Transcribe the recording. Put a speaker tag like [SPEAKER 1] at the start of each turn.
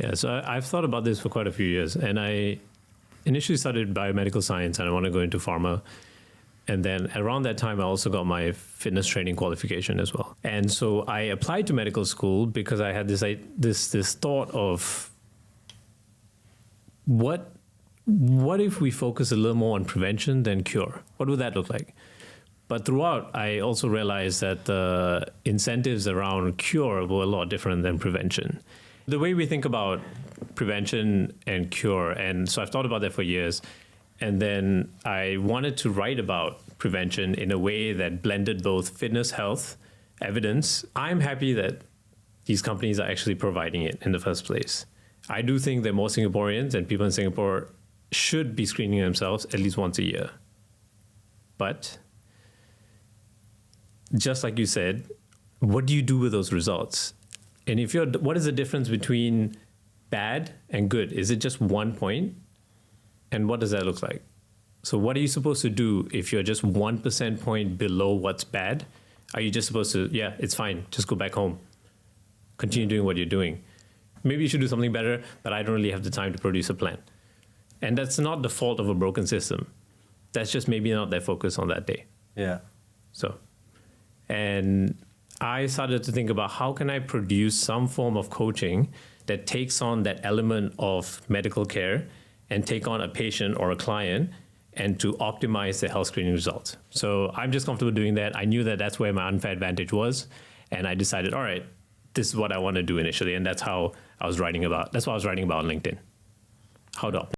[SPEAKER 1] Yeah, so I've thought about this for quite a few years, and I initially studied biomedical science, and I want to go into pharma. And then around that time, I also got my fitness training qualification as well. And so I applied to medical school because I had this thought of what if we focus a little more on prevention than cure? What would that look like? But throughout, I also realized that the incentives around cure were a lot different than prevention. The way we think about prevention and cure, and so I've thought about that for years, and then I wanted to write about prevention in a way that blended both fitness, health, evidence. I'm happy that these companies are actually providing it in the first place. I do think that more Singaporeans and people in Singapore should be screening themselves at least once a year. But just like you said, what do you do with those results? And what is the difference between bad and good? Is it just 1 point? And what does that look like? So what are you supposed to do if you're just 1% point below what's bad? Are you just supposed to, yeah, it's fine, just go back home, continue doing what you're doing? Maybe you should do something better, but I don't really have the time to produce a plan. And that's not the fault of a broken system. That's just maybe not their focus on that day.
[SPEAKER 2] Yeah.
[SPEAKER 1] So, and I started to think about how can I produce some form of coaching that takes on that element of medical care and take on a patient or a client and to optimize the health screening results. So I'm just comfortable doing that. I knew that that's where my unfair advantage was. And I decided, all right, this is what I want to do initially. And that's what I was writing about on LinkedIn. How to optimize.